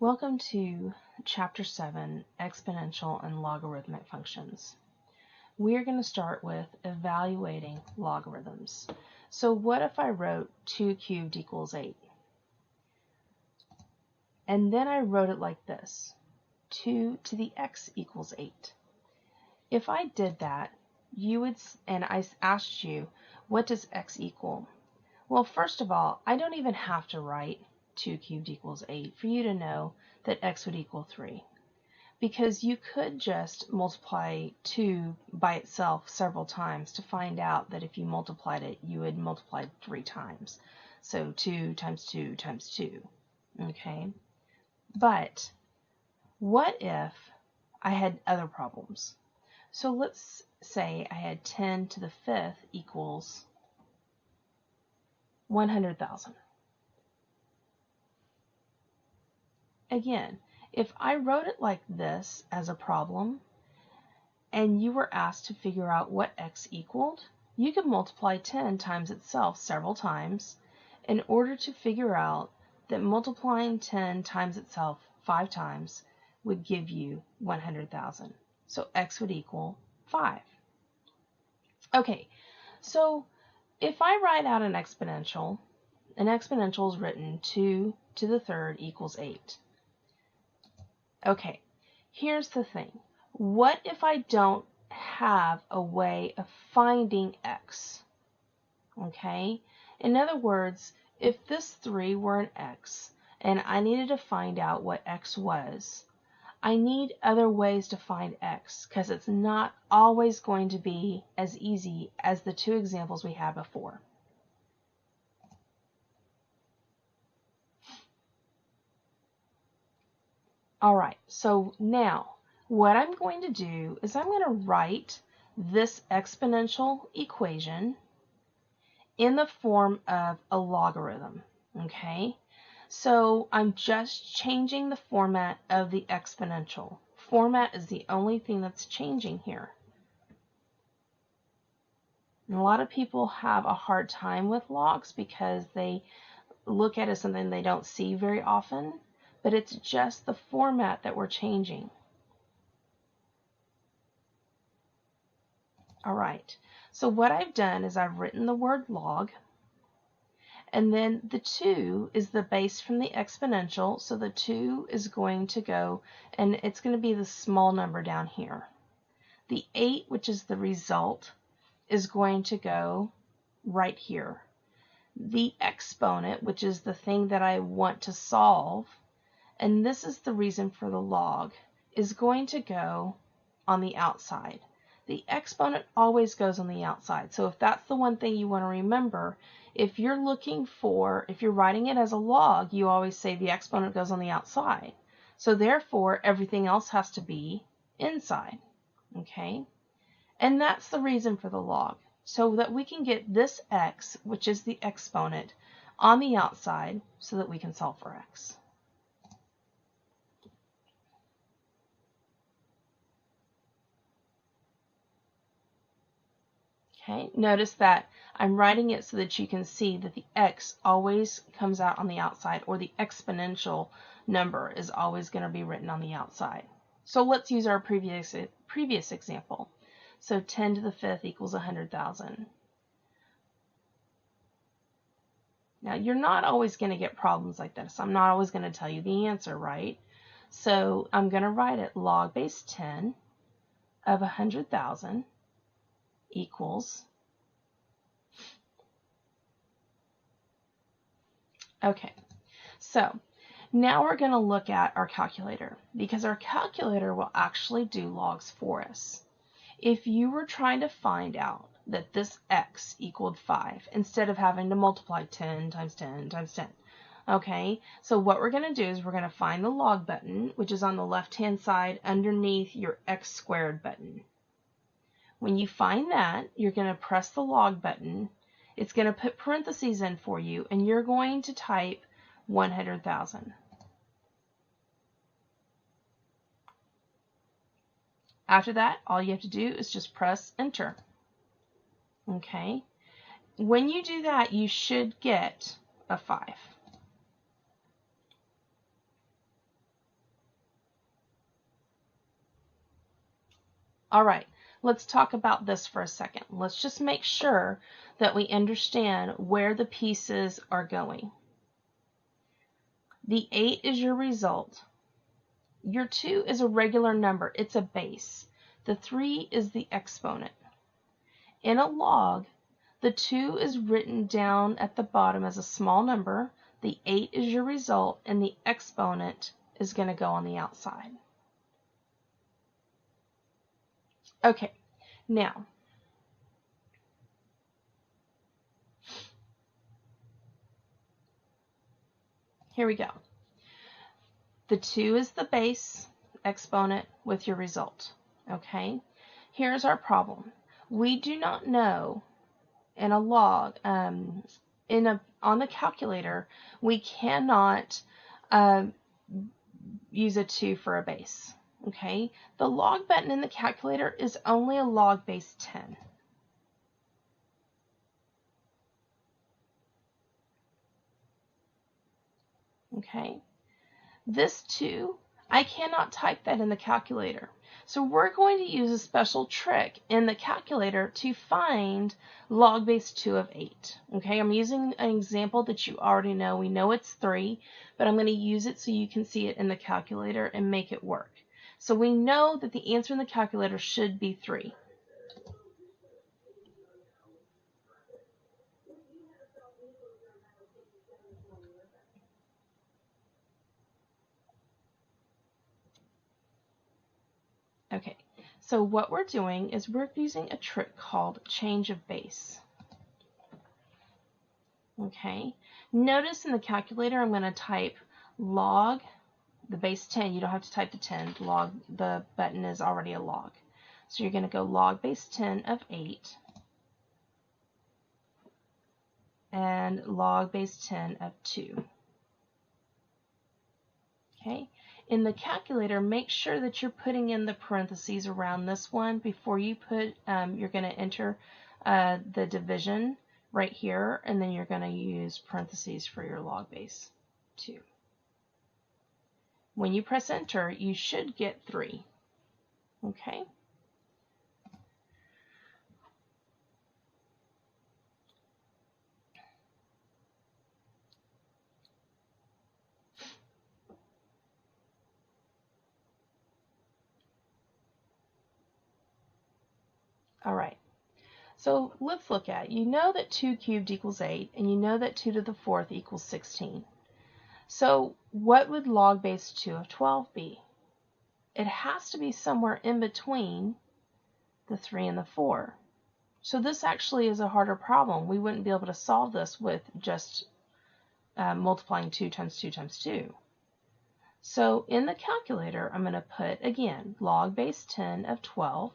Welcome to Chapter 7, Exponential and Logarithmic Functions. We are going to start with evaluating logarithms. So what if I wrote 2 cubed equals 8? And then I wrote it like this, 2 to the x equals 8. If I did that, you would, and I asked you, what does x equal? Well, first of all, I don't even have to write 2 cubed equals 8 for you to know that x would equal 3. Because you could just multiply 2 by itself several times to find out that if you multiplied it, you would multiply 3 times. So 2 times 2 times 2. Okay? But what if I had other problems? So let's say I had 10 to the 5th equals 100,000. Again, if I wrote it like this as a problem, and you were asked to figure out what x equaled, you could multiply 10 times itself several times in order to figure out that multiplying 10 times itself 5 times would give you 100,000. So x would equal 5. Okay, so if I write out an exponential is written 2 to the 3rd equals 8. Okay, here's the thing. What if I don't have a way of finding x? Okay, in other words, if this 3 were an x and I needed to find out what x was, I need other ways to find x because it's not always going to be as easy as the 2 examples we had before. All right, so now what I'm going to do is I'm going to write this exponential equation in the form of a logarithm, okay? So I'm just changing the format of the exponential. Format is the only thing that's changing here. And a lot of people have a hard time with logs because they look at it as something they don't see very often. But it's just the format that we're changing. All right, so what I've done is I've written the word log, and then the 2 is the base from the exponential, so the 2 is going to go, and it's going to be the small number down here. The 8, which is the result, is going to go right here. The exponent, which is the thing that I want to solve, and this is the reason for the log, is going to go on the outside. The exponent always goes on the outside. So if that's the one thing you want to remember, if you're writing it as a log, you always say the exponent goes on the outside. So therefore, everything else has to be inside. Okay? And that's the reason for the log. So that we can get this x, which is the exponent, on the outside so that we can solve for x. Okay, notice that I'm writing it so that you can see that the x always comes out on the outside, or the exponential number is always going to be written on the outside. So let's use our previous example. So 10 to the 5th equals 100,000. Now you're not always going to get problems like this. I'm not always going to tell you the answer, right? So I'm going to write it log base 10 of 100,000 equals, okay, so now we're going to look at our calculator, because our calculator will actually do logs for us. If you were trying to find out that this x equaled 5 instead of having to multiply 10 times 10 times 10, okay, so what we're going to do is we're going to find the log button, which is on the left hand side underneath your x squared button. When you find that, you're going to press the log button. It's going to put parentheses in for you, and you're going to type 100,000. After that, all you have to do is just press enter. Okay? When you do that, you should get a 5. All right, let's talk about this for a second. Let's just make sure that we understand where the pieces are going. The 8 is your result. Your 2 is a regular number. It's a base. The 3 is the exponent. In a log, the 2 is written down at the bottom as a small number. The 8 is your result, and the exponent is going to go on the outside. Okay, now, here we go. The 2 is the base exponent with your result. Okay, here's our problem. We do not know in a log, on the calculator, we cannot use a 2 for a base. Okay, the log button in the calculator is only a log base 10. Okay, this 2, I cannot type that in the calculator. So we're going to use a special trick in the calculator to find log base 2 of 8. Okay, I'm using an example that you already know. We know it's 3, but I'm going to use it so you can see it in the calculator and make it work. So we know that the answer in the calculator should be 3. Okay, so what we're doing is we're using a trick called change of base. Okay, notice in the calculator I'm going to type log, the base 10. You don't have to type the 10. Log, the button is already a log. So you're going to go log base 10 of 8 and log base 10 of 2. Okay, in the calculator, make sure that you're putting in the parentheses around this one before you put, you're going to enter the division right here, and then you're going to use parentheses for your log base 2. When you press enter, you should get 3. Okay. All right. So let's look at it. You know that 2 cubed equals 8, and you know that 2 to the 4th equals 16. So what would log base 2 of 12 be? It has to be somewhere in between the 3 and the 4. So this actually is a harder problem. We wouldn't be able to solve this with just multiplying 2 times 2 times 2. So in the calculator, I'm going to put, again, log base 10 of 12.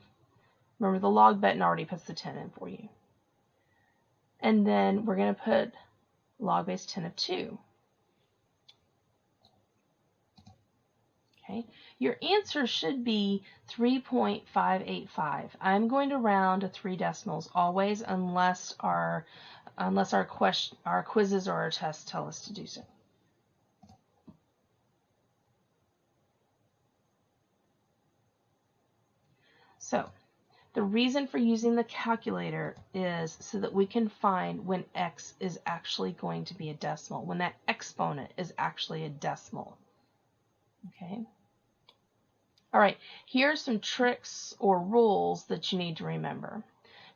Remember, the log button already puts the 10 in for you. And then we're going to put log base 10 of 2. Okay, your answer should be 3.585. I'm going to round to 3 decimals always, unless our quizzes or our tests tell us to do so. So the reason for using the calculator is so that we can find when x is actually going to be a decimal, when that exponent is actually a decimal. Okay. All right, here's some tricks or rules that you need to remember.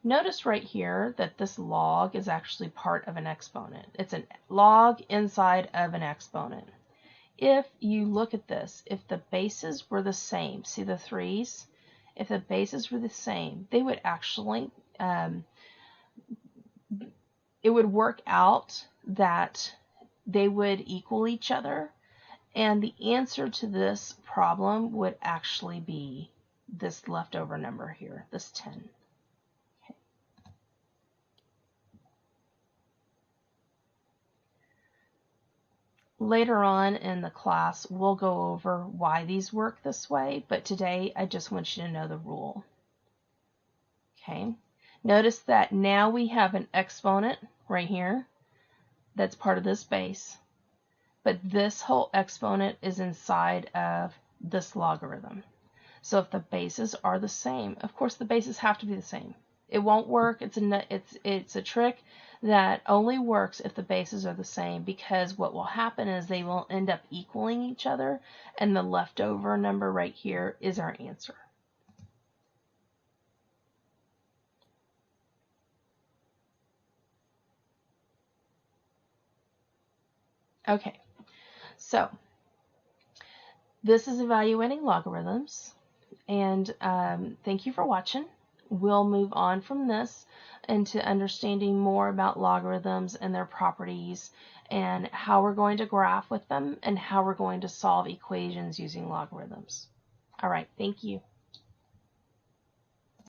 Notice right here that this log is actually part of an exponent. It's a log inside of an exponent. If you look at this, if the bases were the same, see the 3's? If the bases were the same, they would actually, it would work out that they would equal each other, and the answer to this problem would actually be this leftover number here, this 10. Okay. Later on in the class, we'll go over why these work this way, but today I just want you to know the rule. Okay, notice that now we have an exponent right here that's part of this base, but this whole exponent is inside of this logarithm. So if the bases are the same, of course the bases have to be the same. It won't work. It's a trick that only works if the bases are the same, because what will happen is they will end up equaling each other, and the leftover number right here is our answer. Okay, so this is evaluating logarithms, and thank you for watching. We'll move on from this into understanding more about logarithms and their properties, and how we're going to graph with them, and how we're going to solve equations using logarithms. All right, thank you.